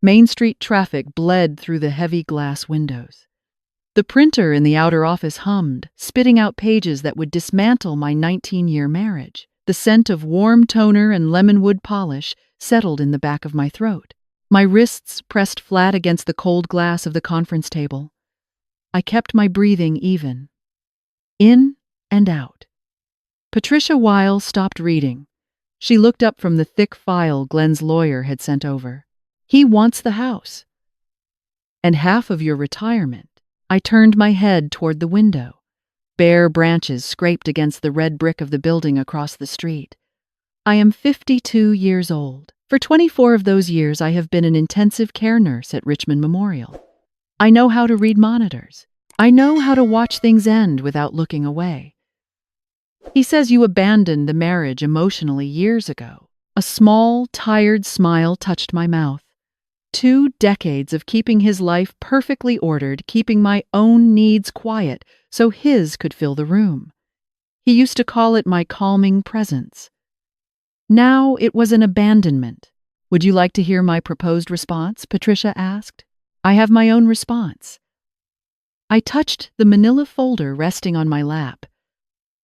Main Street traffic bled through the heavy glass windows. The printer in the outer office hummed, spitting out pages that would dismantle my 19-year marriage. The scent of warm toner and lemonwood polish settled in the back of my throat. My wrists pressed flat against the cold glass of the conference table. I kept my breathing even. In and out. Patricia Weil stopped reading. She looked up from the thick file Glenn's lawyer had sent over. He wants the house. And half of your retirement. I turned my head toward the window. Bare branches scraped against the red brick of the building across the street. I am 52 years old. For 24 of those years, I have been an intensive care nurse at Richmond Memorial. I know how to read monitors. I know how to watch things end without looking away. He says you abandoned the marriage emotionally years ago. A small, tired smile touched my mouth. 2 decades of keeping his life perfectly ordered, keeping my own needs quiet so his could fill the room. He used to call it my calming presence. Now it was an abandonment. Would you like to hear my proposed response? Patricia asked. I have my own response. I touched the manila folder resting on my lap.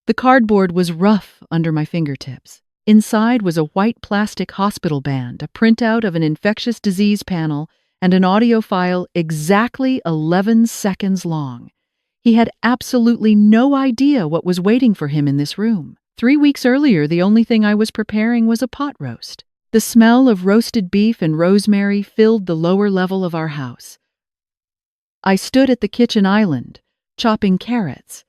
The cardboard was rough under my fingertips. Inside was a white plastic hospital band, a printout of an infectious disease panel, and an audio file exactly 11 seconds long. He had absolutely no idea what was waiting for him in this room. 3 weeks earlier, the only thing I was preparing was a pot roast. The smell of roasted beef and rosemary filled the lower level of our house. I stood at the kitchen island, chopping carrots.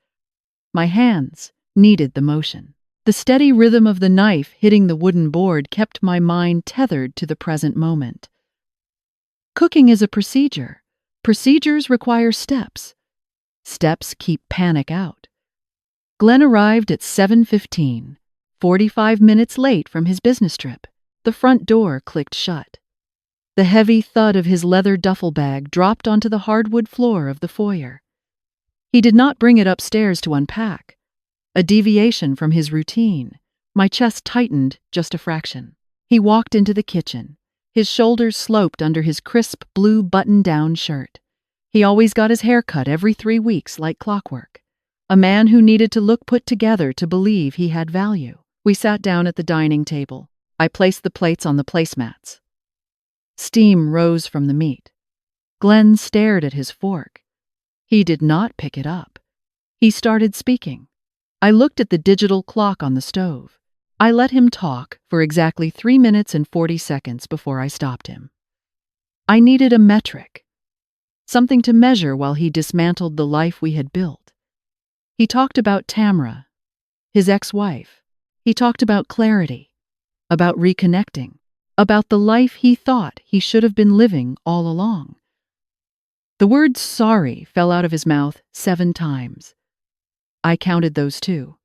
My hands needed the motion. The steady rhythm of the knife hitting the wooden board kept my mind tethered to the present moment. Cooking is a procedure. Procedures require steps. Steps keep panic out. Glenn arrived at 7:15, 45 minutes late from his business trip. The front door clicked shut. The heavy thud of his leather duffel bag dropped onto the hardwood floor of the foyer. He did not bring it upstairs to unpack. A deviation from his routine. My chest tightened just a fraction. He walked into the kitchen. His shoulders sloped under his crisp blue button-down shirt. He always got his hair cut every 3 weeks like clockwork. A man who needed to look put together to believe he had value. We sat down at the dining table. I placed the plates on the placemats. Steam rose from the meat. Glenn stared at his fork. He did not pick it up. He started speaking. I looked at the digital clock on the stove. I let him talk for exactly 3 minutes and 40 seconds before I stopped him. I needed a metric, something to measure while he dismantled the life we had built. He talked about Tamra, his ex-wife. He talked about clarity, about reconnecting, about the life he thought he should have been living all along. The word sorry fell out of his mouth 7 times. I counted those too.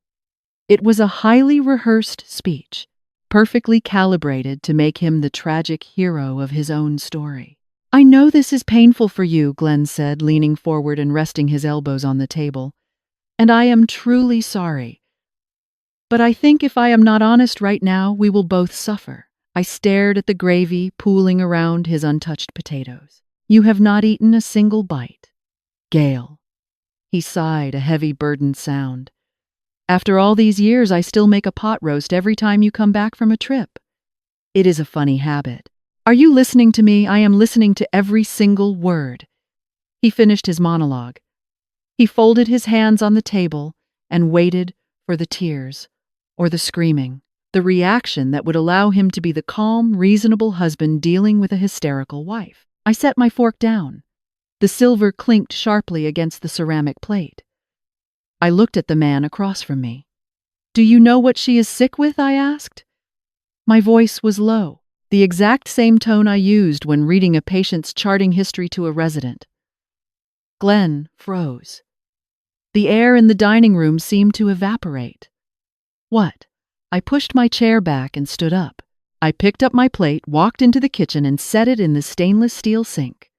It was a highly rehearsed speech, perfectly calibrated to make him the tragic hero of his own story. I know this is painful for you, Glenn said, leaning forward and resting his elbows on the table. And I am truly sorry. But I think if I am not honest right now, we will both suffer. I stared at the gravy pooling around his untouched potatoes. You have not eaten a single bite. Gail. He sighed, a heavy, burdened sound. After all these years, I still make a pot roast every time you come back from a trip. It is a funny habit. Are you listening to me? I am listening to every single word. He finished his monologue. He folded his hands on the table and waited for the tears, or the screaming, the reaction that would allow him to be the calm, reasonable husband dealing with a hysterical wife. I set my fork down. The silver clinked sharply against the ceramic plate. I looked at the man across from me. Do you know what she is sick with? I asked. My voice was low, the exact same tone I used when reading a patient's charting history to a resident. Glenn froze. The air in the dining room seemed to evaporate. What? I pushed my chair back and stood up. I picked up my plate, walked into the kitchen, and set it in the stainless steel sink.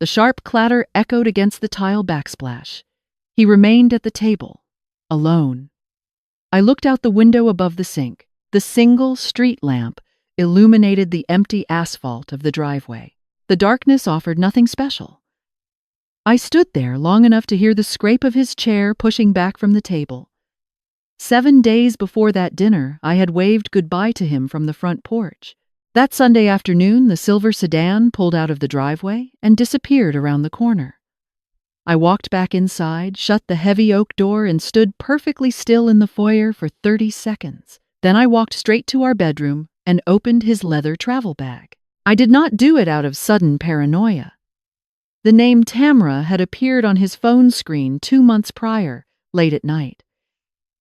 The sharp clatter echoed against the tile backsplash. He remained at the table, alone. I looked out the window above the sink. The single street lamp illuminated the empty asphalt of the driveway. The darkness offered nothing special. I stood there long enough to hear the scrape of his chair pushing back from the table. 7 days before that dinner, I had waved goodbye to him from the front porch. That Sunday afternoon, the silver sedan pulled out of the driveway and disappeared around the corner. I walked back inside, shut the heavy oak door, and stood perfectly still in the foyer for 30 seconds. Then I walked straight to our bedroom and opened his leather travel bag. I did not do it out of sudden paranoia. The name Tamra had appeared on his phone screen 2 months prior, late at night.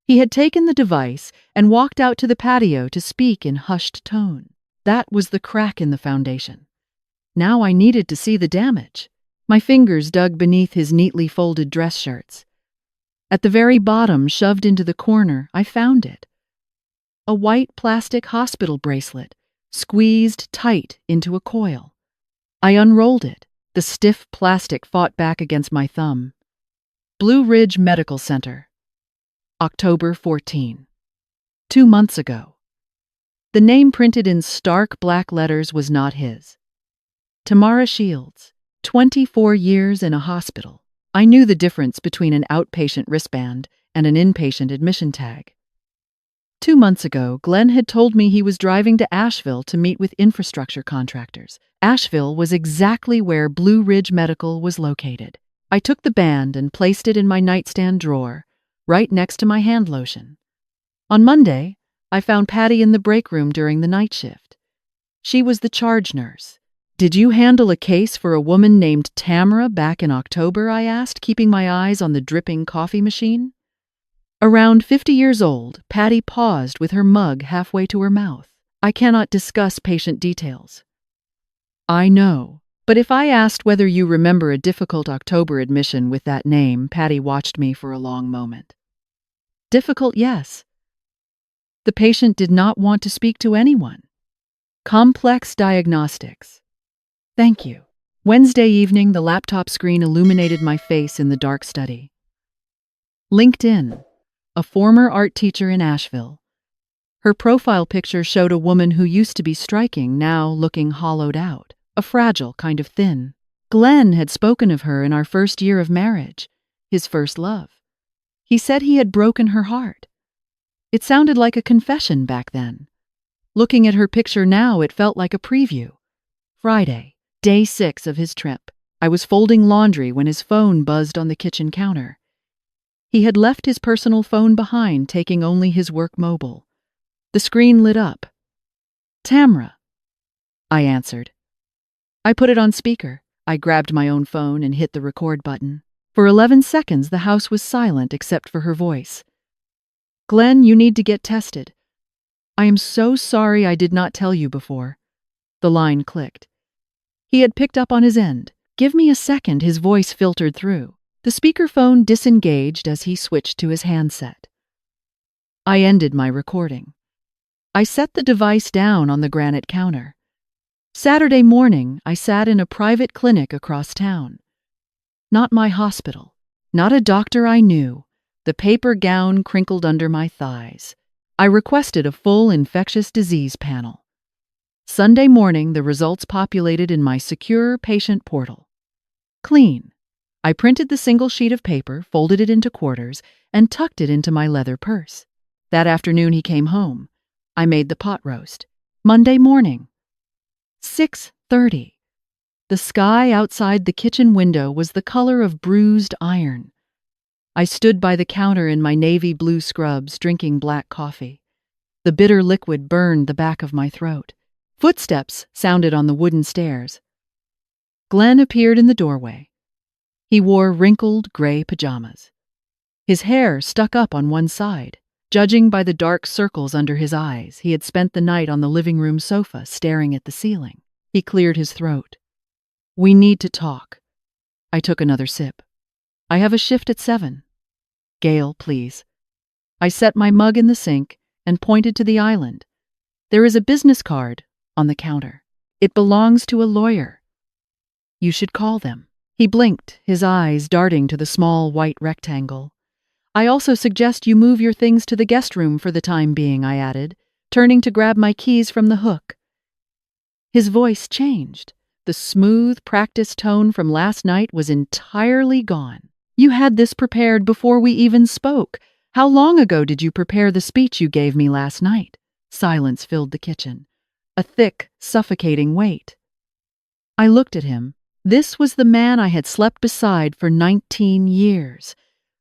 He had taken the device and walked out to the patio to speak in hushed tone. That was the crack in the foundation. Now I needed to see the damage. My fingers dug beneath his neatly folded dress shirts. At the very bottom, shoved into the corner, I found it. A white plastic hospital bracelet, squeezed tight into a coil. I unrolled it. The stiff plastic fought back against my thumb. Blue Ridge Medical Center, October 14. 2 months ago. The name printed in stark black letters was not his. Tamara Shields, 24 years in a hospital. I knew the difference between an outpatient wristband and an inpatient admission tag. 2 months ago, Glenn had told me he was driving to Asheville to meet with infrastructure contractors. Asheville was exactly where Blue Ridge Medical was located. I took the band and placed it in my nightstand drawer, right next to my hand lotion. On Monday, I found Patty in the break room during the night shift. She was the charge nurse. "Did you handle a case for a woman named Tamra back in October?" I asked, keeping my eyes on the dripping coffee machine. Around 50 years old, Patty paused with her mug halfway to her mouth. "I cannot discuss patient details." "I know, but if I asked whether you remember a difficult October admission with that name," Patty watched me for a long moment. "Difficult, yes. The patient did not want to speak to anyone. Complex diagnostics." "Thank you." Wednesday evening, the laptop screen illuminated my face in the dark study. LinkedIn, a former art teacher in Asheville. Her profile picture showed a woman who used to be striking, now looking hollowed out, a fragile kind of thin. Glenn had spoken of her in our first year of marriage, his first love. He said he had broken her heart. It sounded like a confession back then. Looking at her picture now, it felt like a preview. Friday, day 6 of his trip. I was folding laundry when his phone buzzed on the kitchen counter. He had left his personal phone behind, taking only his work mobile. The screen lit up. "Tamra," I answered. I put it on speaker. I grabbed my own phone and hit the record button. For 11 seconds, the house was silent except for her voice. "Glenn, you need to get tested. I am so sorry I did not tell you before." The line clicked. He had picked up on his end. "Give me a second," his voice filtered through. The speakerphone disengaged as he switched to his handset. I ended my recording. I set the device down on the granite counter. Saturday morning, I sat in a private clinic across town. Not my hospital. Not a doctor I knew. The paper gown crinkled under my thighs. I requested a full infectious disease panel. Sunday morning, the results populated in my secure patient portal. Clean. I printed the single sheet of paper, folded it into quarters, and tucked it into my leather purse. That afternoon he came home. I made the pot roast. Monday morning. 6:30. The sky outside the kitchen window was the color of bruised iron. I stood by the counter in my navy blue scrubs, drinking black coffee. The bitter liquid burned the back of my throat. Footsteps sounded on the wooden stairs. Glenn appeared in the doorway. He wore wrinkled gray pajamas. His hair stuck up on one side. Judging by the dark circles under his eyes, he had spent the night on the living room sofa, staring at the ceiling. He cleared his throat. "We need to talk." I took another sip. "I have a shift at 7. Gail, please." I set my mug in the sink and pointed to the island. "There is a business card on the counter. It belongs to a lawyer. You should call them." He blinked, his eyes darting to the small white rectangle. "I also suggest you move your things to the guest room for the time being," I added, turning to grab my keys from the hook. His voice changed. The smooth, practiced tone from last night was entirely gone. You had this prepared before we even spoke. How long ago did you prepare the speech you gave me last night? Silence filled the kitchen, a thick, suffocating weight. I looked at him. This was the man I had slept beside for 19 years.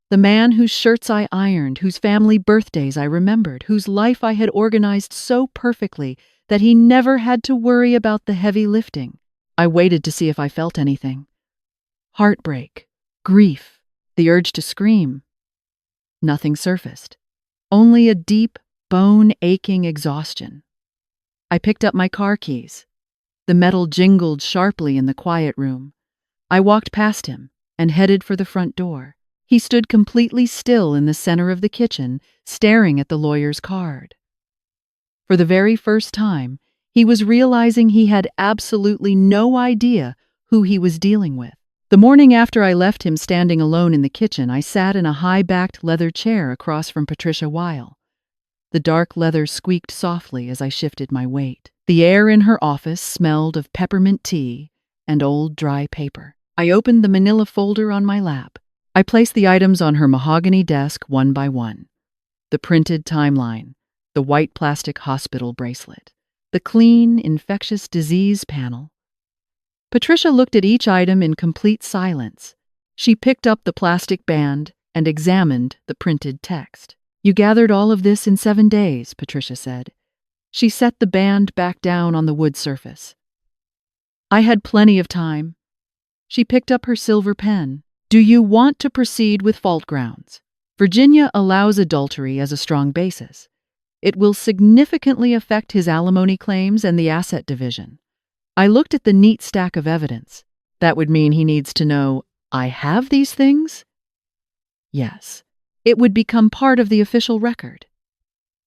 The man whose shirts I ironed, whose family birthdays I remembered, whose life I had organized so perfectly that he never had to worry about the heavy lifting. I waited to see if I felt anything. Heartbreak, grief, the urge to scream. Nothing surfaced. Only a deep, bone-aching exhaustion. I picked up my car keys. The metal jingled sharply in the quiet room. I walked past him and headed for the front door. He stood completely still in the center of the kitchen, staring at the lawyer's card. For the very first time, he was realizing he had absolutely no idea who he was dealing with. The morning after I left him standing alone in the kitchen, I sat in a high-backed leather chair across from Patricia Weil. The dark leather squeaked softly as I shifted my weight. The air in her office smelled of peppermint tea and old dry paper. I opened the manila folder on my lap. I placed the items on her mahogany desk one by one. The printed timeline, the white plastic hospital bracelet, the clean infectious disease panel. Patricia looked at each item in complete silence. She picked up the plastic band and examined the printed text. You gathered all of this in 7 days, Patricia said. She set the band back down on the wood surface. I had plenty of time. She picked up her silver pen. Do you want to proceed with fault grounds? Virginia allows adultery as a strong basis. It will significantly affect his alimony claims and the asset division. I looked at the neat stack of evidence. That would mean he needs to know, I have these things? Yes. It would become part of the official record.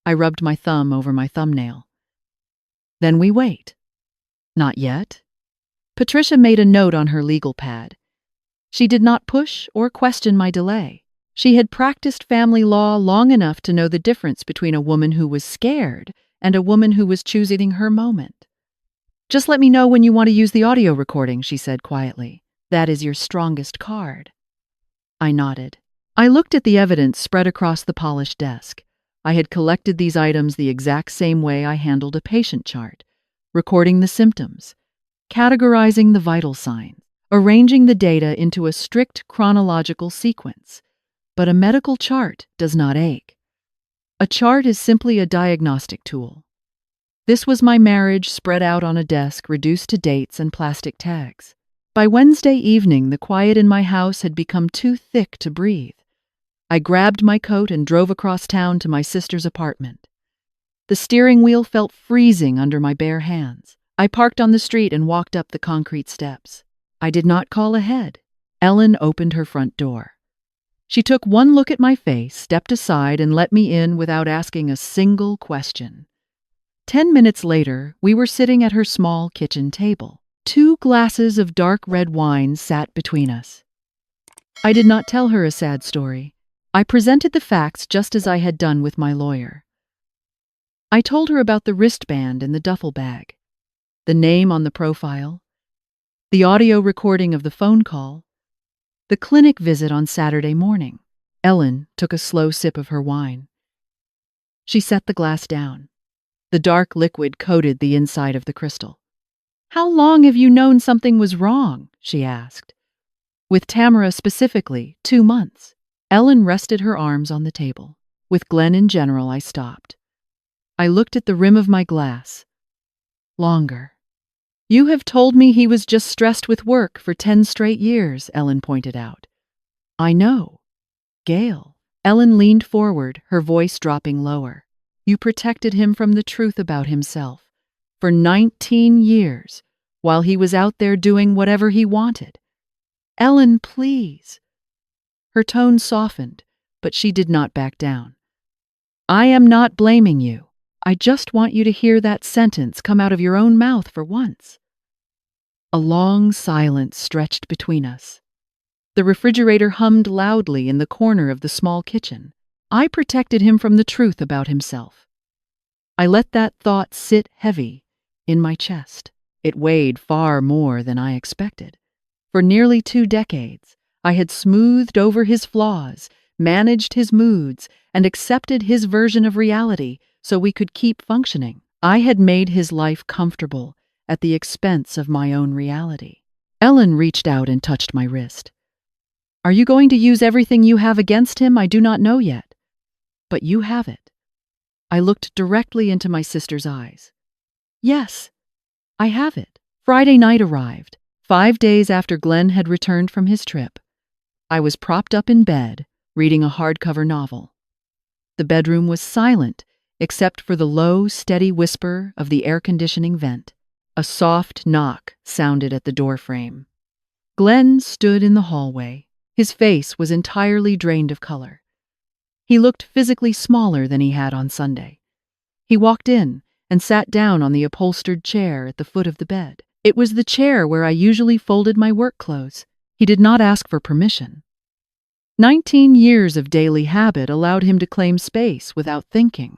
I rubbed my thumb over my thumbnail. Then we wait. Not yet. Patricia made a note on her legal pad. She did not push or question my delay. She had practiced family law long enough to know the difference between a woman who was scared and a woman who was choosing her moment. Just let me know when you want to use the audio recording, she said quietly. That is your strongest card. I nodded. I looked at the evidence spread across the polished desk. I had collected these items the exact same way I handled a patient chart, recording the symptoms, categorizing the vital signs, arranging the data into a strict chronological sequence. But a medical chart does not ache. A chart is simply a diagnostic tool. This was my marriage spread out on a desk, reduced to dates and plastic tags. By Wednesday evening, the quiet in my house had become too thick to breathe. I grabbed my coat and drove across town to my sister's apartment. The steering wheel felt freezing under my bare hands. I parked on the street and walked up the concrete steps. I did not call ahead. Ellen opened her front door. She took one look at my face, stepped aside, and let me in without asking a single question. 10 minutes later, we were sitting at her small kitchen table. 2 glasses of dark red wine sat between us. I did not tell her a sad story. I presented the facts just as I had done with my lawyer. I told her about the wristband in the duffel bag, the name on the profile, the audio recording of the phone call, the clinic visit on Saturday morning. Ellen took a slow sip of her wine. She set the glass down. The dark liquid coated the inside of the crystal. How long have you known something was wrong? She asked. With Tamara specifically, 2 months. Ellen rested her arms on the table. With Glenn in general, I stopped. I looked at the rim of my glass. Longer. You have told me he was just stressed with work for 10 straight years, Ellen pointed out. I know. Gail. Ellen leaned forward, her voice dropping lower. You protected him from the truth about himself. For 19 years, while he was out there doing whatever he wanted. Ellen, please. Her tone softened, but she did not back down. I am not blaming you. I just want you to hear that sentence come out of your own mouth for once. A long silence stretched between us. The refrigerator hummed loudly in the corner of the small kitchen. I protected him from the truth about himself. I let that thought sit heavy in my chest. It weighed far more than I expected. For nearly 2 decades, I had smoothed over his flaws, managed his moods, and accepted his version of reality so we could keep functioning. I had made his life comfortable at the expense of my own reality. Ellen reached out and touched my wrist. "Are you going to use everything you have against him? I do not know yet. But you have it." I looked directly into my sister's eyes. "Yes, I have it." Friday night arrived, 5 days after Glenn had returned from his trip. I was propped up in bed, reading a hardcover novel. The bedroom was silent, except for the low, steady whisper of the air conditioning vent. A soft knock sounded at the doorframe. Glenn stood in the hallway. His face was entirely drained of color. He looked physically smaller than he had on Sunday. He walked in and sat down on the upholstered chair at the foot of the bed. It was the chair where I usually folded my work clothes. He did not ask for permission. 19 years of daily habit allowed him to claim space without thinking.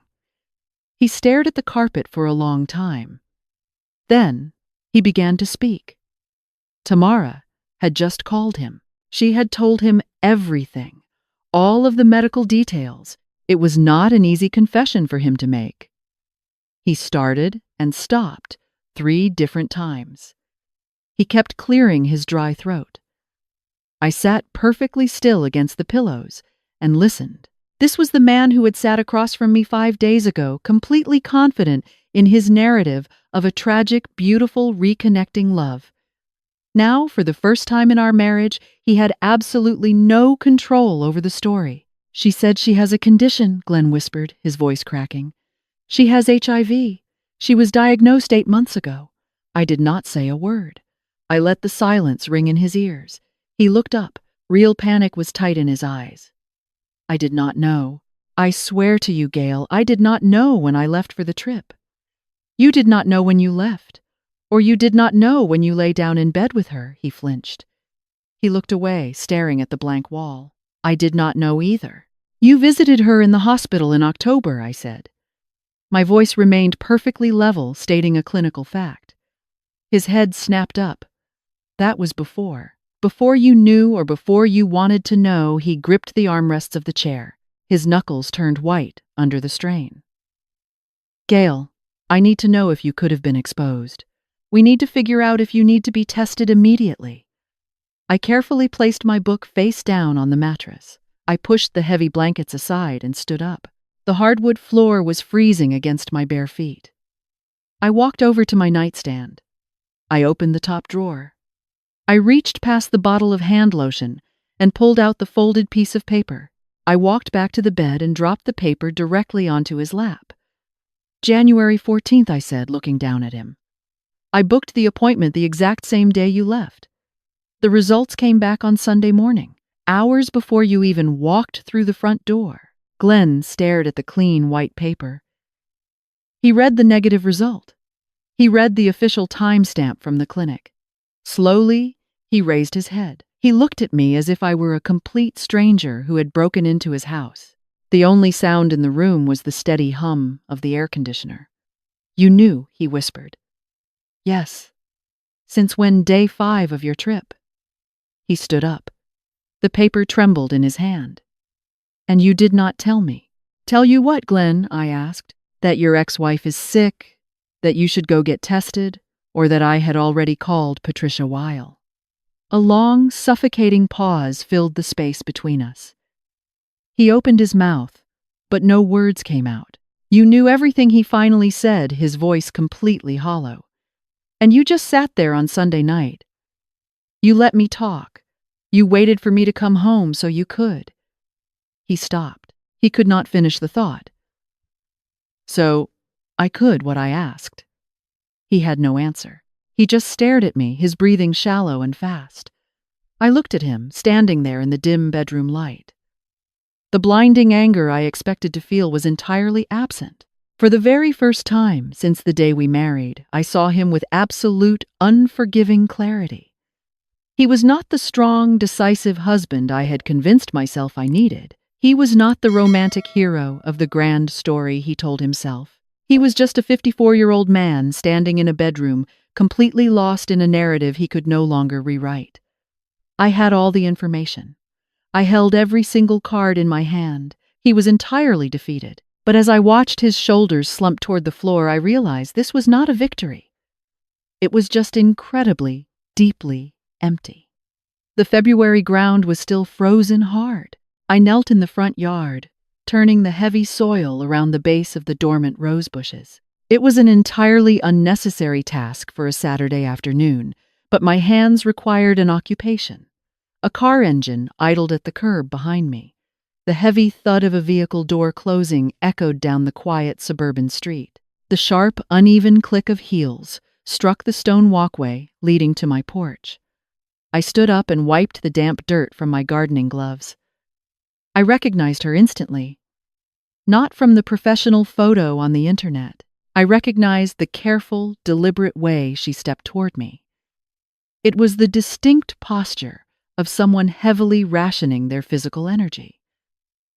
He stared at the carpet for a long time. Then he began to speak. Tamara had just called him. She had told him everything, all of the medical details. It was not an easy confession for him to make. He started and stopped 3 different times. He kept clearing his dry throat. I sat perfectly still against the pillows and listened. This was the man who had sat across from me 5 days ago, completely confident in his narrative of a tragic, beautiful, reconnecting love. Now, for the first time in our marriage, he had absolutely no control over the story. "She said she has a condition," Glenn whispered, his voice cracking. "She has HIV. She was diagnosed 8 months ago." I did not say a word. I let the silence ring in his ears. He looked up. Real panic was tight in his eyes. "I did not know. I swear to you, Gail, I did not know when I left for the trip." "You did not know when you left. Or you did not know when you lay down in bed with her," he flinched. He looked away, staring at the blank wall. "I did not know either." "You visited her in the hospital in October," I said. My voice remained perfectly level, stating a clinical fact. His head snapped up. "That was before. Before you knew or before you wanted to know," he gripped the armrests of the chair. His knuckles turned white under the strain. "Gail, I need to know if you could have been exposed. We need to figure out if you need to be tested immediately." I carefully placed my book face down on the mattress. I pushed the heavy blankets aside and stood up. The hardwood floor was freezing against my bare feet. I walked over to my nightstand. I opened the top drawer. I reached past the bottle of hand lotion and pulled out the folded piece of paper. I walked back to the bed and dropped the paper directly onto his lap. "January 14th, I said, looking down at him. "I booked the appointment the exact same day you left. The results came back on Sunday morning, hours before you even walked through the front door." Glenn stared at the clean white paper. He read the negative result. He read the official timestamp from the clinic. Slowly, he raised his head. He looked at me as if I were a complete stranger who had broken into his house. The only sound in the room was the steady hum of the air conditioner. "You knew," he whispered. "Yes. Since when? Day 5 of your trip." He stood up. The paper trembled in his hand. "And you did not tell me." "Tell you what, Glenn?" I asked. "That your ex-wife is sick, that you should go get tested, or that I had already called Patricia Weil." A long, suffocating pause filled the space between us. He opened his mouth, but no words came out. "You knew everything," he finally said, his voice completely hollow. "And you just sat there on Sunday night. You let me talk. You waited for me to come home so you could." He stopped. He could not finish the thought. "So, I could what I asked." He had no answer. He just stared at me, his breathing shallow and fast. I looked at him, standing there in the dim bedroom light. The blinding anger I expected to feel was entirely absent. For the very first time since the day we married, I saw him with absolute, unforgiving clarity. He was not the strong, decisive husband I had convinced myself I needed. He was not the romantic hero of the grand story he told himself. He was just a 54-year-old man standing in a bedroom, completely lost in a narrative he could no longer rewrite. I had all the information. I held every single card in my hand. He was entirely defeated. But as I watched his shoulders slump toward the floor, I realized this was not a victory. It was just incredibly, deeply empty. The February ground was still frozen hard. I knelt in the front yard, turning the heavy soil around the base of the dormant rose bushes. It was an entirely unnecessary task for a Saturday afternoon, but my hands required an occupation. A car engine idled at the curb behind me. The heavy thud of a vehicle door closing echoed down the quiet suburban street. The sharp, uneven click of heels struck the stone walkway leading to my porch. I stood up and wiped the damp dirt from my gardening gloves. I recognized her instantly. Not from the professional photo on the internet. I recognized the careful, deliberate way she stepped toward me. It was the distinct posture of someone heavily rationing their physical energy.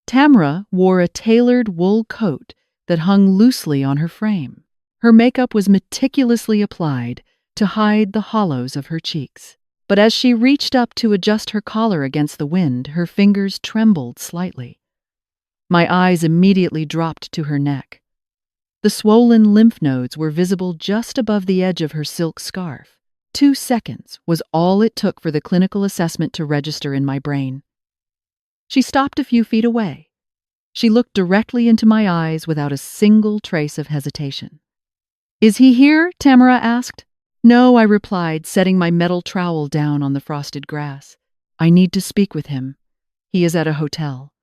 Tamra wore a tailored wool coat that hung loosely on her frame. Her makeup was meticulously applied to hide the hollows of her cheeks. But as she reached up to adjust her collar against the wind, her fingers trembled slightly. My eyes immediately dropped to her neck. The swollen lymph nodes were visible just above the edge of her silk scarf. 2 seconds was all it took for the clinical assessment to register in my brain. She stopped a few feet away. She looked directly into my eyes without a single trace of hesitation. "Is he here?" Tamara asked. "No," I replied, setting my metal trowel down on the frosted grass. "I need to speak with him. He is at a hotel."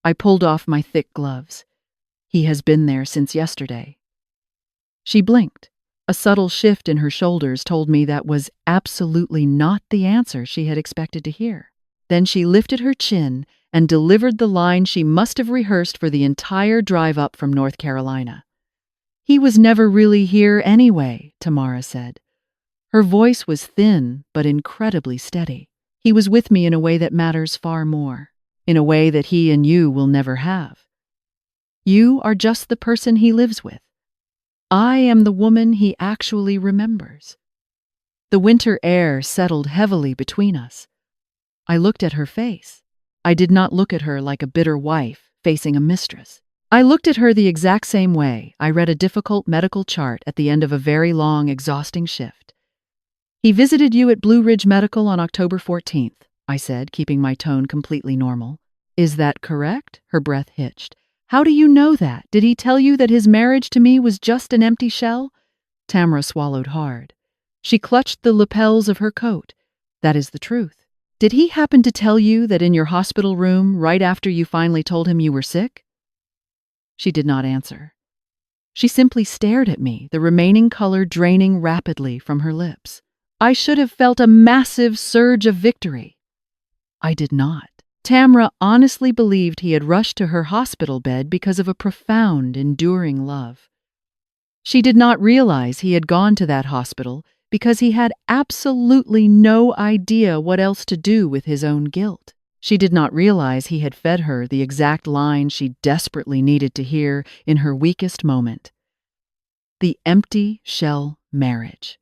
I pulled off my thick gloves. "He has been there since yesterday." She blinked. A subtle shift in her shoulders told me that was absolutely not the answer she had expected to hear. Then she lifted her chin and delivered the line she must have rehearsed for the entire drive up from North Carolina. "He was never really here anyway," Tamara said. Her voice was thin but incredibly steady. "He was with me in a way that matters far more, in a way that he and you will never have. You are just the person he lives with. I am the woman he actually remembers." The winter air settled heavily between us. I looked at her face. I did not look at her like a bitter wife facing a mistress. I looked at her the exact same way I read a difficult medical chart at the end of a very long, exhausting shift. "He visited you at Blue Ridge Medical on October 14th, I said, keeping my tone completely normal. "Is that correct?" Her breath hitched. "How do you know that? Did he tell you that his marriage to me was just an empty shell?" Tamra swallowed hard. She clutched the lapels of her coat. "That is the truth. Did he happen to tell you that in your hospital room right after you finally told him you were sick?" She did not answer. She simply stared at me, the remaining color draining rapidly from her lips. I should have felt a massive surge of victory. I did not. Tamra honestly believed he had rushed to her hospital bed because of a profound, enduring love. She did not realize he had gone to that hospital because he had absolutely no idea what else to do with his own guilt. She did not realize he had fed her the exact line she desperately needed to hear in her weakest moment. The empty shell marriage.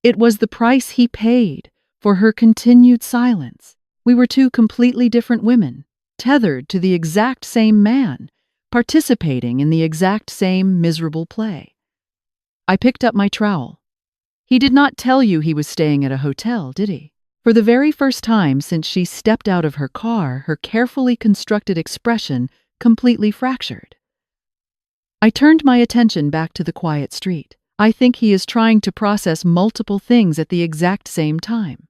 It was the price he paid for her continued silence. We were two completely different women, tethered to the exact same man, participating in the exact same miserable play. I picked up my trowel. "He did not tell you he was staying at a hotel, did he?" For the very first time since she stepped out of her car, her carefully constructed expression completely fractured. I turned my attention back to the quiet street. "I think he is trying to process multiple things at the exact same time.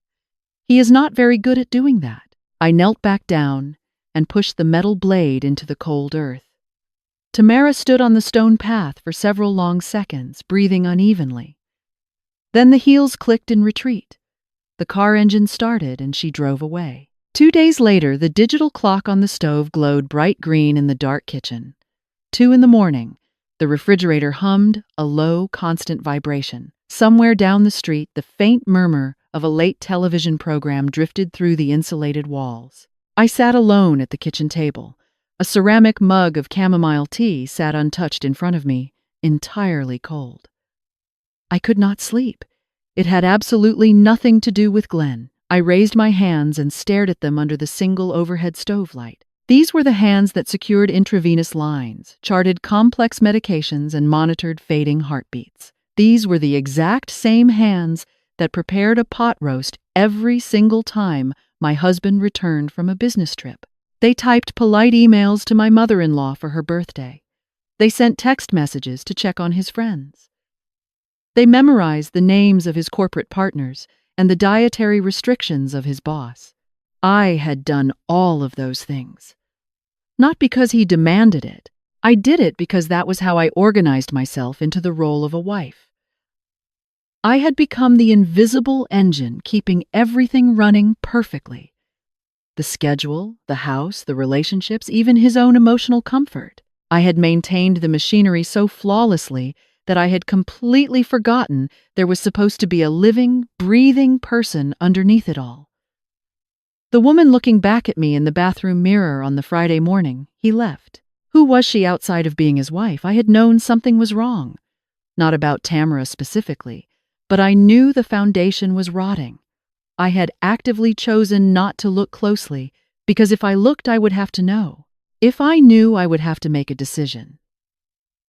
He is not very good at doing that." I knelt back down and pushed the metal blade into the cold earth. Tamara stood on the stone path for several long seconds, breathing unevenly. Then the heels clicked in retreat. The car engine started and she drove away. 2 days later, the digital clock on the stove glowed bright green in the dark kitchen. 2 a.m. The refrigerator hummed, a low, constant vibration. Somewhere down the street, the faint murmur of a late television program drifted through the insulated walls. I sat alone at the kitchen table. A ceramic mug of chamomile tea sat untouched in front of me, entirely cold. I could not sleep. It had absolutely nothing to do with Glenn. I raised my hands and stared at them under the single overhead stove light. These were the hands that secured intravenous lines, charted complex medications, and monitored fading heartbeats. These were the exact same hands that prepared a pot roast every single time my husband returned from a business trip. They typed polite emails to my mother-in-law for her birthday. They sent text messages to check on his friends. They memorized the names of his corporate partners and the dietary restrictions of his boss. I had done all of those things. Not because he demanded it. I did it because that was how I organized myself into the role of a wife. I had become the invisible engine keeping everything running perfectly. The schedule, the house, the relationships, even his own emotional comfort. I had maintained the machinery so flawlessly that I had completely forgotten there was supposed to be a living, breathing person underneath it all. The woman looking back at me in the bathroom mirror on the Friday morning, he left. Who was she outside of being his wife? I had known something was wrong. Not about Tamara specifically, but I knew the foundation was rotting. I had actively chosen not to look closely because if I looked, I would have to know. If I knew, I would have to make a decision.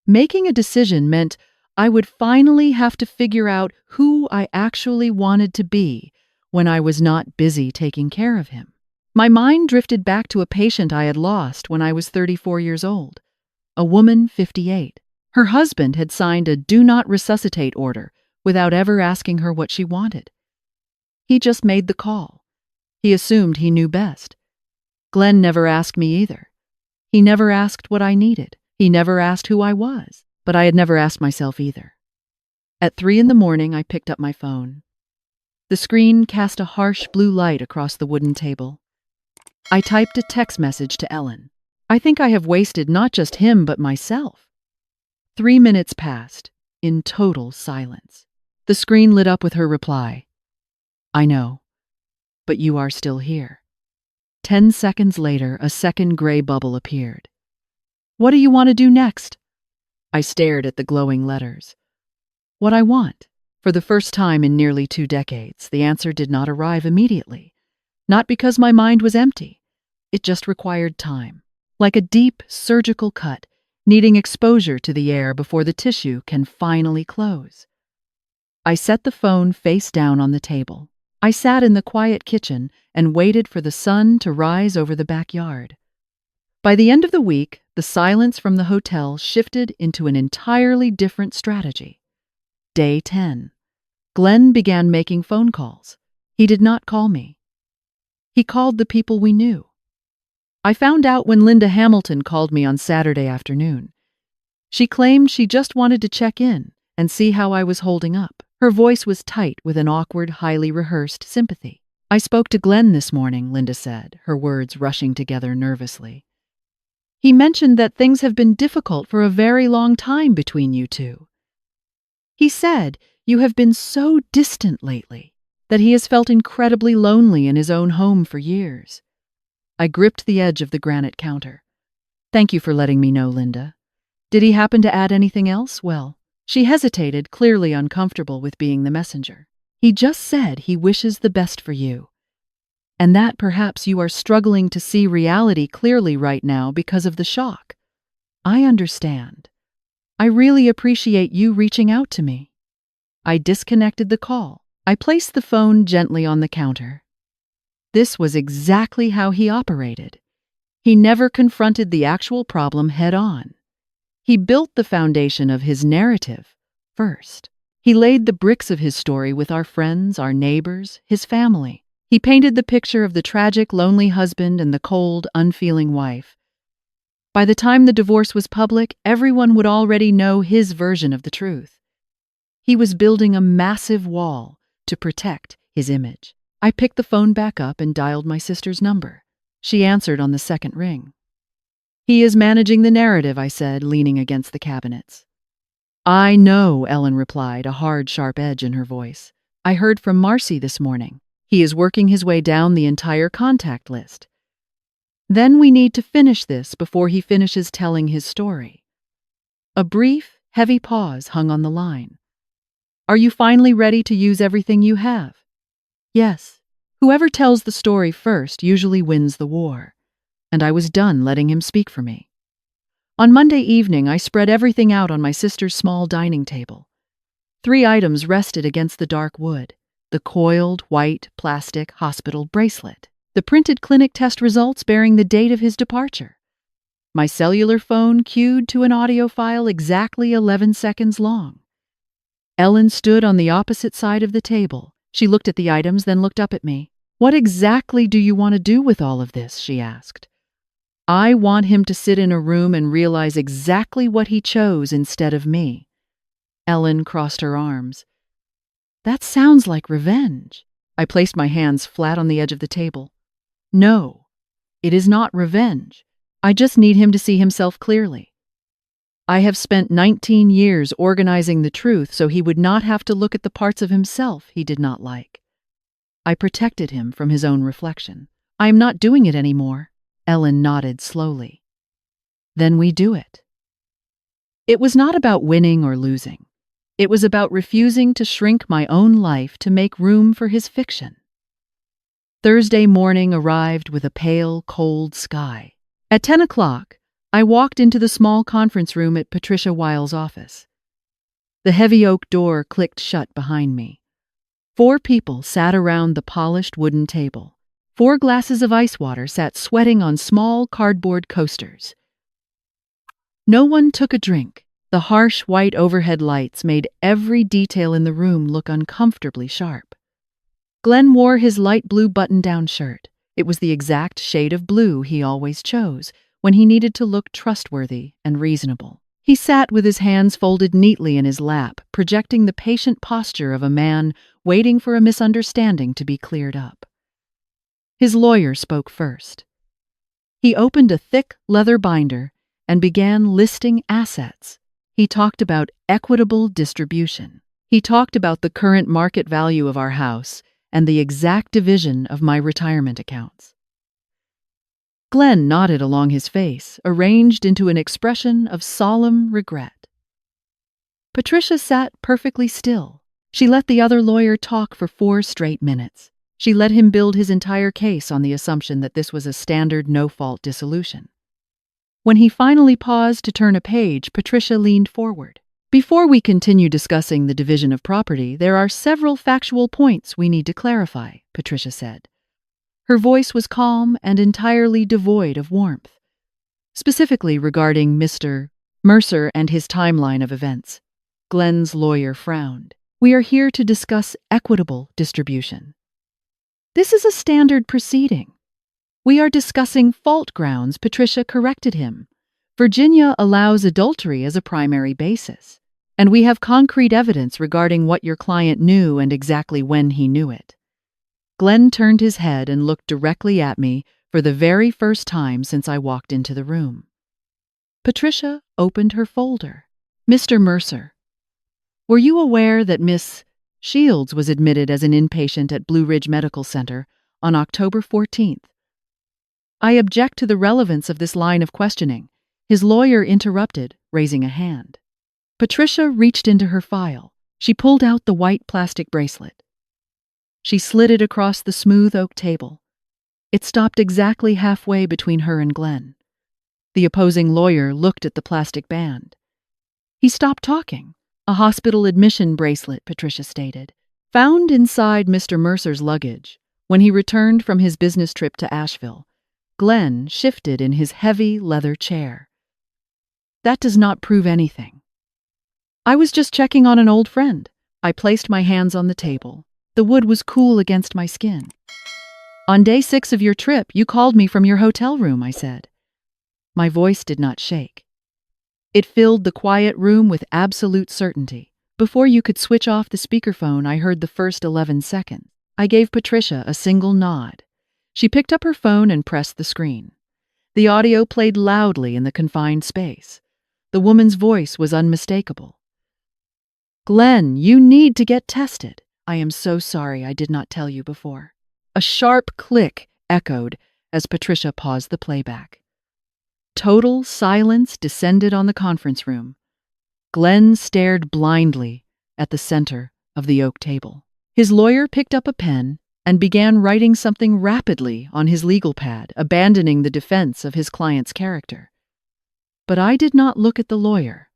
Making a decision meant I would finally have to figure out who I actually wanted to be when I was not busy taking care of him. My mind drifted back to a patient I had lost when I was 34 years old, a woman 58. Her husband had signed a do not resuscitate order without ever asking her what she wanted. He just made the call. He assumed he knew best. Glenn never asked me either. He never asked what I needed. He never asked who I was, but I had never asked myself either. At 3 a.m, I picked up my phone. The screen cast a harsh blue light across the wooden table. I typed a text message to Ellen. I think I have wasted not just him, but myself. 3 minutes passed, in total silence. The screen lit up with her reply. I know, but you are still here. 10 seconds later, a second gray bubble appeared. What do you want to do next? I stared at the glowing letters. What I want. For the first time in nearly 2 decades, the answer did not arrive immediately. Not because my mind was empty. It just required time. Like a deep surgical cut, needing exposure to the air before the tissue can finally close. I set the phone face down on the table. I sat in the quiet kitchen and waited for the sun to rise over the backyard. By the end of the week, the silence from the hotel shifted into an entirely different strategy. Day 10. Glenn began making phone calls. He did not call me. He called the people we knew. I found out when Linda Hamilton called me on Saturday afternoon. She claimed she just wanted to check in and see how I was holding up. Her voice was tight with an awkward, highly rehearsed sympathy. I spoke to Glenn this morning, Linda said, her words rushing together nervously. He mentioned that things have been difficult for a very long time between you two. He said you have been so distant lately that he has felt incredibly lonely in his own home for years. I gripped the edge of the granite counter. Thank you for letting me know, Linda. Did he happen to add anything else? Well, she hesitated, clearly uncomfortable with being the messenger. He just said he wishes the best for you, and that perhaps you are struggling to see reality clearly right now because of the shock. I understand. I really appreciate you reaching out to me. I disconnected the call. I placed the phone gently on the counter. This was exactly how he operated. He never confronted the actual problem head on. He built the foundation of his narrative first. He laid the bricks of his story with our friends, our neighbors, his family. He painted the picture of the tragic, lonely husband and the cold, unfeeling wife. By the time the divorce was public, everyone would already know his version of the truth. He was building a massive wall to protect his image. I picked the phone back up and dialed my sister's number. She answered on the second ring. He is managing the narrative, I said, leaning against the cabinets. I know, Ellen replied, a hard, sharp edge in her voice. I heard from Marcy this morning. He is working his way down the entire contact list. Then we need to finish this before he finishes telling his story. A brief, heavy pause hung on the line. Are you finally ready to use everything you have? Yes. Whoever tells the story first usually wins the war. And I was done letting him speak for me. On Monday evening, I spread everything out on my sister's small dining table. 3 items rested against the dark wood: the coiled, white, plastic hospital bracelet, the printed clinic test results bearing the date of his departure, my cellular phone cued to an audio file exactly 11 seconds long. Ellen stood on the opposite side of the table. She looked at the items, then looked up at me. "What exactly do you want to do with all of this?" she asked. "I want him to sit in a room and realize exactly what he chose instead of me." Ellen crossed her arms. "That sounds like revenge." I placed my hands flat on the edge of the table. "No, it is not revenge. I just need him to see himself clearly. I have spent 19 years organizing the truth so he would not have to look at the parts of himself he did not like." I protected him from his own reflection. "I am not doing it anymore." Ellen nodded slowly. "Then we do it." It was not about winning or losing. It was about refusing to shrink my own life to make room for his fiction. Thursday morning arrived with a pale, cold sky. At 10 o'clock, I walked into the small conference room at Patricia Wiles' office. The heavy oak door clicked shut behind me. 4 people sat around the polished wooden table. 4 glasses of ice water sat sweating on small cardboard coasters. No one took a drink. The harsh white overhead lights made every detail in the room look uncomfortably sharp. Glenn wore his light blue button-down shirt. It was the exact shade of blue he always chose when he needed to look trustworthy and reasonable. He sat with his hands folded neatly in his lap, projecting the patient posture of a man waiting for a misunderstanding to be cleared up. His lawyer spoke first. He opened a thick leather binder and began listing assets. He talked about equitable distribution. He talked about the current market value of our house and the exact division of my retirement accounts. Glenn nodded along his face, arranged into an expression of solemn regret. Patricia sat perfectly still. She let the other lawyer talk for 4 straight minutes. She let him build his entire case on the assumption that this was a standard no-fault dissolution. When he finally paused to turn a page, Patricia leaned forward. "Before we continue discussing the division of property, there are several factual points we need to clarify," Patricia said. Her voice was calm and entirely devoid of warmth. "Specifically regarding Mr. Mercer and his timeline of events." Glenn's lawyer frowned. "We are here to discuss equitable distribution. This is a standard proceeding." "We are discussing fault grounds," Patricia corrected him. "Virginia allows adultery as a primary basis, and we have concrete evidence regarding what your client knew and exactly when he knew it." Glenn turned his head and looked directly at me for the very first time since I walked into the room. Patricia opened her folder. "Mr. Mercer, were you aware that Miss Shields was admitted as an inpatient at Blue Ridge Medical Center on October 14th? "I object to the relevance of this line of questioning," his lawyer interrupted, raising a hand. Patricia reached into her file. She pulled out the white plastic bracelet. She slid it across the smooth oak table. It stopped exactly halfway between her and Glenn. The opposing lawyer looked at the plastic band. He stopped talking. "A hospital admission bracelet," Patricia stated, "found inside Mr. Mercer's luggage when he returned from his business trip to Asheville." Glenn shifted in his heavy leather chair. "That does not prove anything." "I was just checking on an old friend." I placed my hands on the table. The wood was cool against my skin. "On day 6 of your trip, you called me from your hotel room," I said. My voice did not shake. It filled the quiet room with absolute certainty. Before you could switch off the speakerphone, I heard the first 11 seconds. I gave Patricia a single nod. She picked up her phone and pressed the screen. The audio played loudly in the confined space. The woman's voice was unmistakable. "Glenn, you need to get tested. I am so sorry I did not tell you before." A sharp click echoed as Patricia paused the playback. Total silence descended on the conference room. Glenn stared blindly at the center of the oak table. His lawyer picked up a pen and began writing something rapidly on his legal pad, abandoning the defense of his client's character. But I did not look at the lawyer.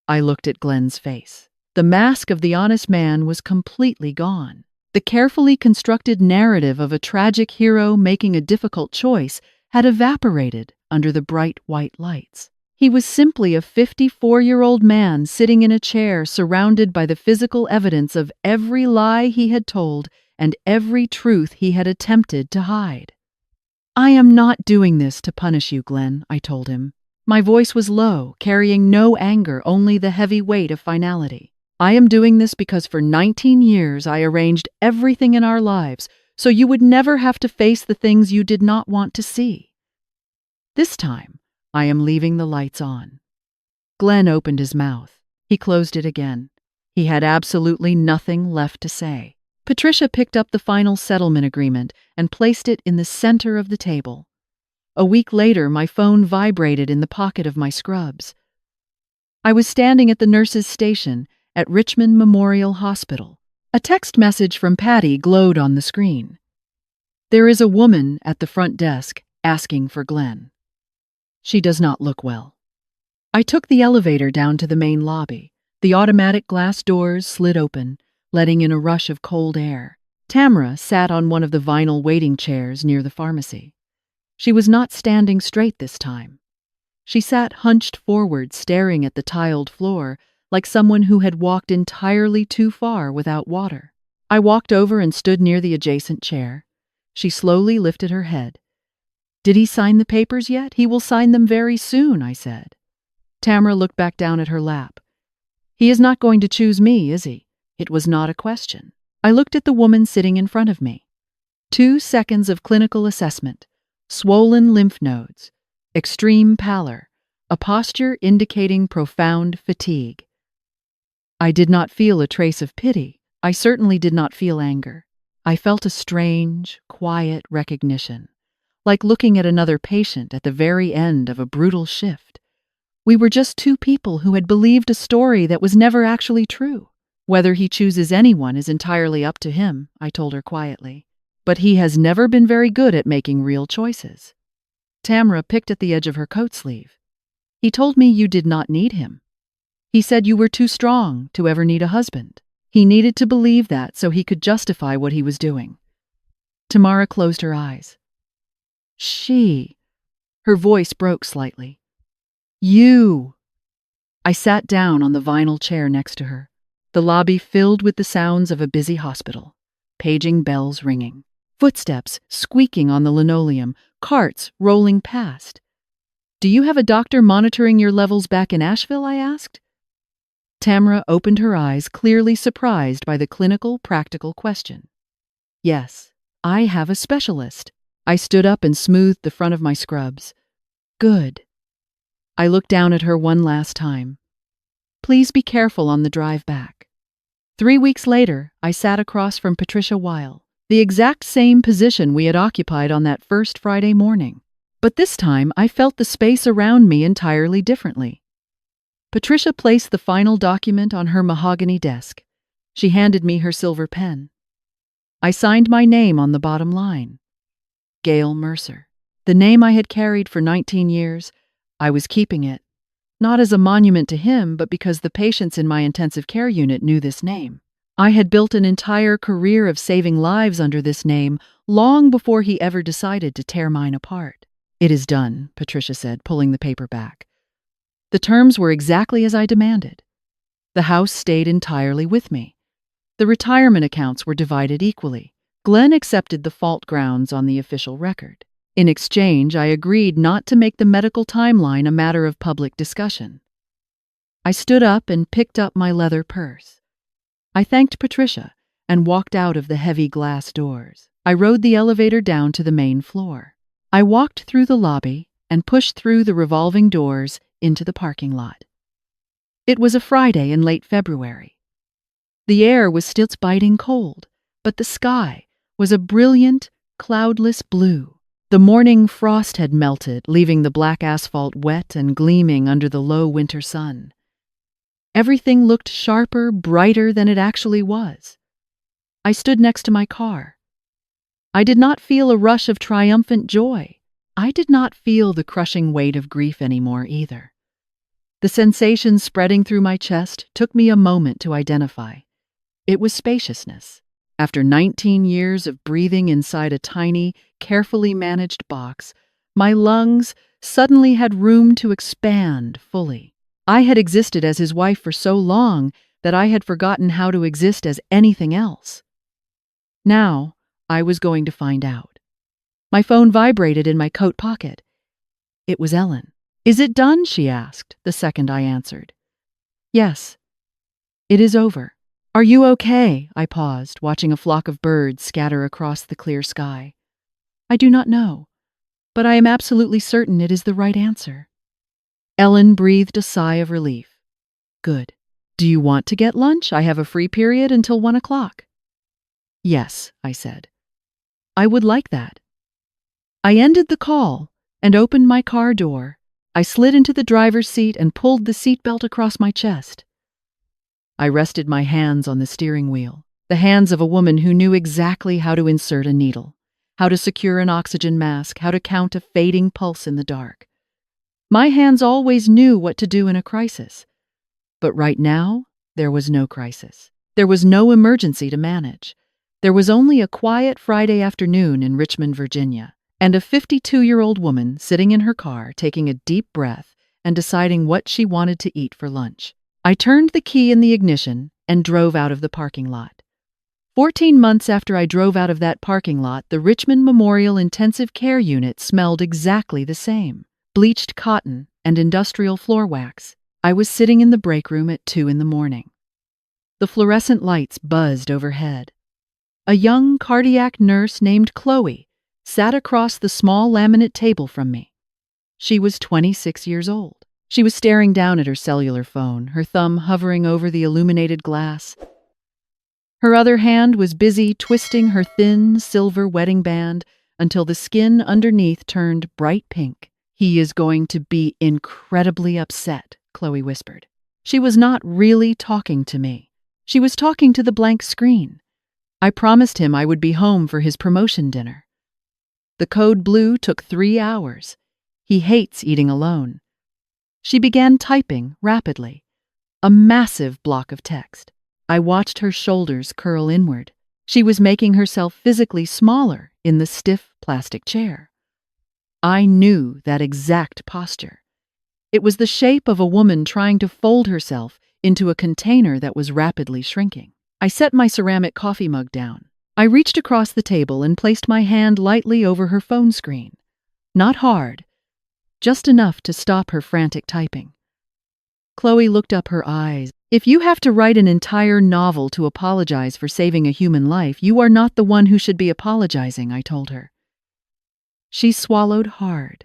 I looked at Glenn's face. The mask of the honest man was completely gone. The carefully constructed narrative of a tragic hero making a difficult choice had evaporated under the bright white lights. He was simply a 54-year-old man sitting in a chair surrounded by the physical evidence of every lie he had told and every truth he had attempted to hide. "I am not doing this to punish you, Glenn," I told him. My voice was low, carrying no anger, only the heavy weight of finality. "I am doing this because for 19 years I arranged everything in our lives so you would never have to face the things you did not want to see. This time, I am leaving the lights on." Glenn opened his mouth. He closed it again. He had absolutely nothing left to say. Patricia picked up the final settlement agreement and placed it in the center of the table. A week later, my phone vibrated in the pocket of my scrubs. I was standing at the nurse's station at Richmond Memorial Hospital. A text message from Patty glowed on the screen. "There is a woman at the front desk asking for Glenn. She does not look well." I took the elevator down to the main lobby. The automatic glass doors slid open, letting in a rush of cold air. Tamara sat on one of the vinyl waiting chairs near the pharmacy. She was not standing straight this time. She sat hunched forward, staring at the tiled floor, like someone who had walked entirely too far without water. I walked over and stood near the adjacent chair. She slowly lifted her head. "Did he sign the papers yet? He will sign them very soon," I said. Tamara looked back down at her lap. "He is not going to choose me, is he?" It was not a question. I looked at the woman sitting in front of me. 2 seconds of clinical assessment, swollen lymph nodes, extreme pallor, a posture indicating profound fatigue. I did not feel a trace of pity. I certainly did not feel anger. I felt a strange, quiet recognition, like looking at another patient at the very end of a brutal shift. We were just two people who had believed a story that was never actually true. "Whether he chooses anyone is entirely up to him," I told her quietly. "But he has never been very good at making real choices." Tamara picked at the edge of her coat sleeve. "He told me you did not need him. He said you were too strong to ever need a husband. He needed to believe that so he could justify what he was doing." Tamara closed her eyes. Her voice broke slightly. "You." I sat down on the vinyl chair next to her. The lobby filled with the sounds of a busy hospital. Paging bells ringing. Footsteps squeaking on the linoleum. Carts rolling past. "Do you have a doctor monitoring your levels back in Asheville?" I asked. Tamara opened her eyes, clearly surprised by the clinical, practical question. "Yes, I have a specialist." I stood up and smoothed the front of my scrubs. "Good." I looked down at her one last time. "Please be careful on the drive back." 3 weeks later, I sat across from Patricia Weil, the exact same position we had occupied on that first Friday morning. But this time, I felt the space around me entirely differently. Patricia placed the final document on her mahogany desk. She handed me her silver pen. I signed my name on the bottom line. Gail Mercer. The name I had carried for 19 years, I was keeping it. Not as a monument to him, but because the patients in my intensive care unit knew this name. I had built an entire career of saving lives under this name long before he ever decided to tear mine apart. "It is done," Patricia said, pulling the paper back. The terms were exactly as I demanded. The house stayed entirely with me. The retirement accounts were divided equally. Glenn accepted the fault grounds on the official record. In exchange, I agreed not to make the medical timeline a matter of public discussion. I stood up and picked up my leather purse. I thanked Patricia and walked out of the heavy glass doors. I rode the elevator down to the main floor. I walked through the lobby and pushed through the revolving doors into the parking lot. It was a Friday in late February. The air was still biting cold, but the sky was a brilliant, cloudless blue. The morning frost had melted, leaving the black asphalt wet and gleaming under the low winter sun. Everything looked sharper, brighter than it actually was. I stood next to my car. I did not feel a rush of triumphant joy. I did not feel the crushing weight of grief anymore either. The sensation spreading through my chest took me a moment to identify. It was spaciousness. After 19 years of breathing inside a tiny, carefully managed box, my lungs suddenly had room to expand fully. I had existed as his wife for so long that I had forgotten how to exist as anything else. Now, I was going to find out. My phone vibrated in my coat pocket. It was Ellen. "Is it done?" she asked, the second I answered. "Yes. It is over." "Are you okay?" I paused, watching a flock of birds scatter across the clear sky. "I do not know, but I am absolutely certain it is the right answer." Ellen breathed a sigh of relief. "Good. Do you want to get lunch? I have a free period until 1 o'clock. "Yes," I said. "I would like that." I ended the call and opened my car door. I slid into the driver's seat and pulled the seatbelt across my chest. I rested my hands on the steering wheel, the hands of a woman who knew exactly how to insert a needle, how to secure an oxygen mask, how to count a fading pulse in the dark. My hands always knew what to do in a crisis. But right now, there was no crisis. There was no emergency to manage. There was only a quiet Friday afternoon in Richmond, Virginia, and a 52-year-old woman sitting in her car taking a deep breath and deciding what she wanted to eat for lunch. I turned the key in the ignition and drove out of the parking lot. 14 months after I drove out of that parking lot, the Richmond Memorial Intensive Care Unit smelled exactly the same. Bleached cotton and industrial floor wax. I was sitting in the break room at 2 in the morning. The fluorescent lights buzzed overhead. A young cardiac nurse named Chloe sat across the small laminate table from me. She was 26 years old. She was staring down at her cellular phone, her thumb hovering over the illuminated glass. Her other hand was busy twisting her thin, silver wedding band until the skin underneath turned bright pink. "He is going to be incredibly upset," Chloe whispered. She was not really talking to me. She was talking to the blank screen. I promised him I would be home for his promotion dinner. The code blue took 3 hours. He hates eating alone. She began typing rapidly. A massive block of text. I watched her shoulders curl inward. She was making herself physically smaller in the stiff plastic chair. I knew that exact posture. It was the shape of a woman trying to fold herself into a container that was rapidly shrinking. I set my ceramic coffee mug down. I reached across the table and placed my hand lightly over her phone screen. Not hard, just enough to stop her frantic typing. Chloe looked up her eyes. "If you have to write an entire novel to apologize for saving a human life, you are not the one who should be apologizing," I told her. She swallowed hard.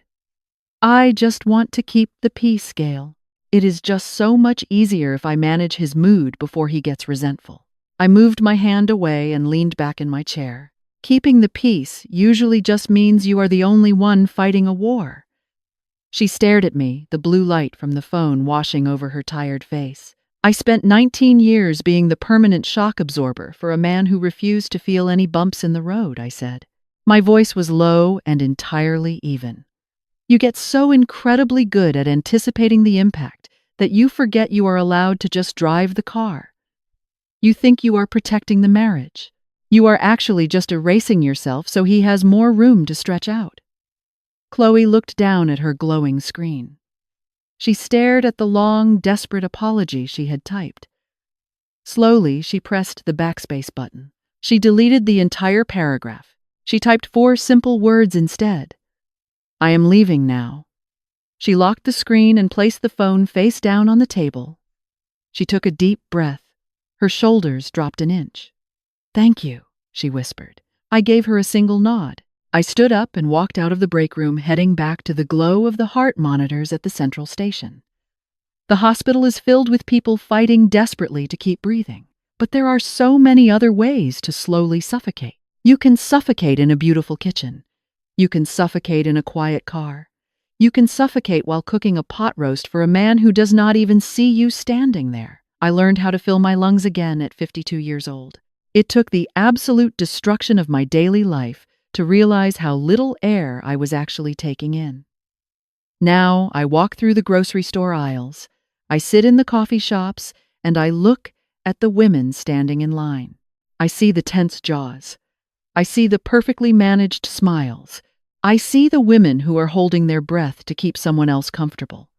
"I just want to keep the peace, Gail. It is just so much easier if I manage his mood before he gets resentful." I moved my hand away and leaned back in my chair. Keeping the peace usually just means you are the only one fighting a war. She stared at me, the blue light from the phone washing over her tired face. "I spent 19 years being the permanent shock absorber for a man who refused to feel any bumps in the road," I said. My voice was low and entirely even. "You get so incredibly good at anticipating the impact that you forget you are allowed to just drive the car. You think you are protecting the marriage. You are actually just erasing yourself so he has more room to stretch out." Chloe looked down at her glowing screen. She stared at the long, desperate apology she had typed. Slowly, she pressed the backspace button. She deleted the entire paragraph. She typed 4 simple words instead. "I am leaving now." She locked the screen and placed the phone face down on the table. She took a deep breath. Her shoulders dropped an inch. "Thank you," she whispered. I gave her a single nod. I stood up and walked out of the break room, heading back to the glow of the heart monitors at the central station. The hospital is filled with people fighting desperately to keep breathing. But there are so many other ways to slowly suffocate. You can suffocate in a beautiful kitchen. You can suffocate in a quiet car. You can suffocate while cooking a pot roast for a man who does not even see you standing there. I learned how to fill my lungs again at 52 years old. It took the absolute destruction of my daily life to realize how little air I was actually taking in. Now I walk through the grocery store aisles, I sit in the coffee shops, and I look at the women standing in line. I see the tense jaws. I see the perfectly managed smiles. I see the women who are holding their breath to keep someone else comfortable.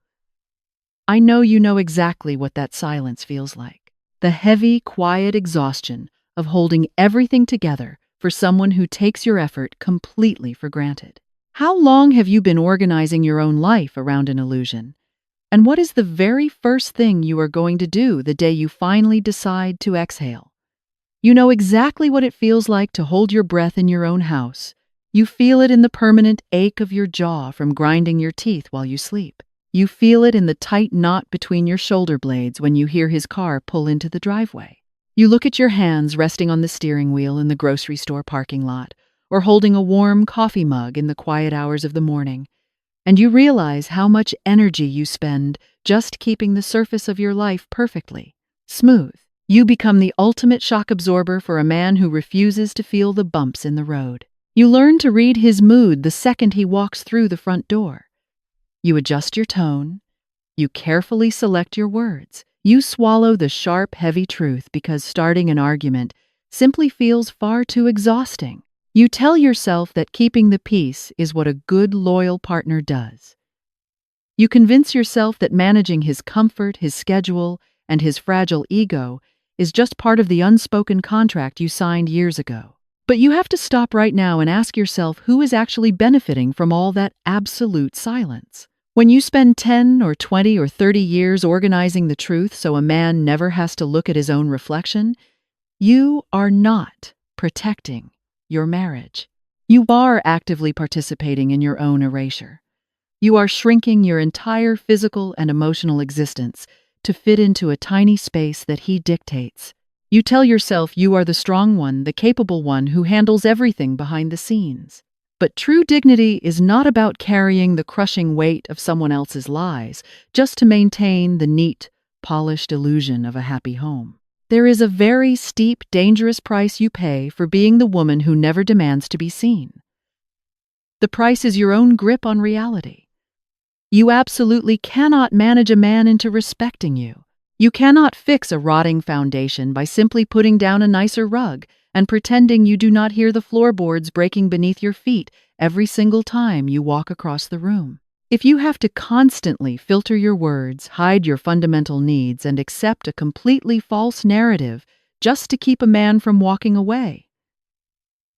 I know you know exactly what that silence feels like. The heavy, quiet exhaustion of holding everything together for someone who takes your effort completely for granted. How long have you been organizing your own life around an illusion? And what is the very first thing you are going to do the day you finally decide to exhale? You know exactly what it feels like to hold your breath in your own house. You feel it in the permanent ache of your jaw from grinding your teeth while you sleep. You feel it in the tight knot between your shoulder blades when you hear his car pull into the driveway. You look at your hands resting on the steering wheel in the grocery store parking lot, or holding a warm coffee mug in the quiet hours of the morning, and you realize how much energy you spend just keeping the surface of your life perfectly smooth. You become the ultimate shock absorber for a man who refuses to feel the bumps in the road. You learn to read his mood the second he walks through the front door. You adjust your tone. You carefully select your words. You swallow the sharp, heavy truth because starting an argument simply feels far too exhausting. You tell yourself that keeping the peace is what a good, loyal partner does. You convince yourself that managing his comfort, his schedule, and his fragile ego is just part of the unspoken contract you signed years ago. But you have to stop right now and ask yourself who is actually benefiting from all that absolute silence. When you spend 10 or 20 or 30 years organizing the truth so a man never has to look at his own reflection, you are not protecting your marriage. You are actively participating in your own erasure. You are shrinking your entire physical and emotional existence to fit into a tiny space that he dictates. You tell yourself you are the strong one, the capable one who handles everything behind the scenes. But true dignity is not about carrying the crushing weight of someone else's lies just to maintain the neat, polished illusion of a happy home. There is a very steep, dangerous price you pay for being the woman who never demands to be seen. The price is your own grip on reality. You absolutely cannot manage a man into respecting you. You cannot fix a rotting foundation by simply putting down a nicer rug and pretending you do not hear the floorboards breaking beneath your feet every single time you walk across the room. If you have to constantly filter your words, hide your fundamental needs, and accept a completely false narrative just to keep a man from walking away,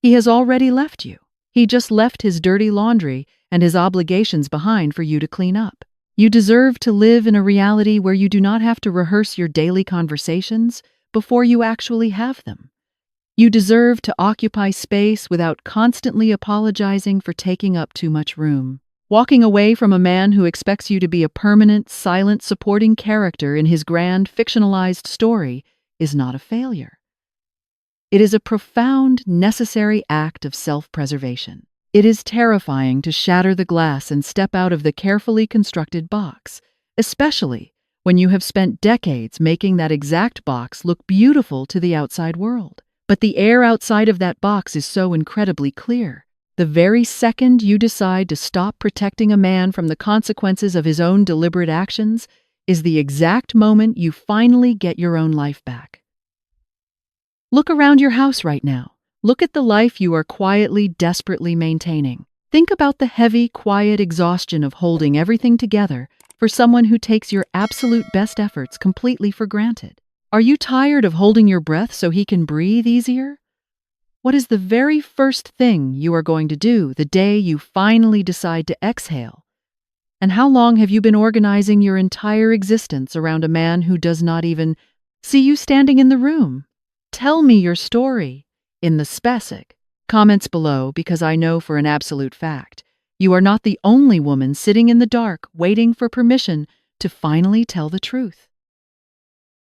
he has already left you. He just left his dirty laundry and his obligations behind for you to clean up. You deserve to live in a reality where you do not have to rehearse your daily conversations before you actually have them. You deserve to occupy space without constantly apologizing for taking up too much room. Walking away from a man who expects you to be a permanent, silent, supporting character in his grand, fictionalized story is not a failure. It is a profound, necessary act of self-preservation. It is terrifying to shatter the glass and step out of the carefully constructed box, especially when you have spent decades making that exact box look beautiful to the outside world. But the air outside of that box is so incredibly clear. The very second you decide to stop protecting a man from the consequences of his own deliberate actions is the exact moment you finally get your own life back. Look around your house right now. Look at the life you are quietly, desperately maintaining. Think about the heavy, quiet exhaustion of holding everything together for someone who takes your absolute best efforts completely for granted. Are you tired of holding your breath so he can breathe easier? What is the very first thing you are going to do the day you finally decide to exhale? And how long have you been organizing your entire existence around a man who does not even see you standing in the room? Tell me your story in the specific comments below, because I know for an absolute fact you are not the only woman sitting in the dark waiting for permission to finally tell the truth.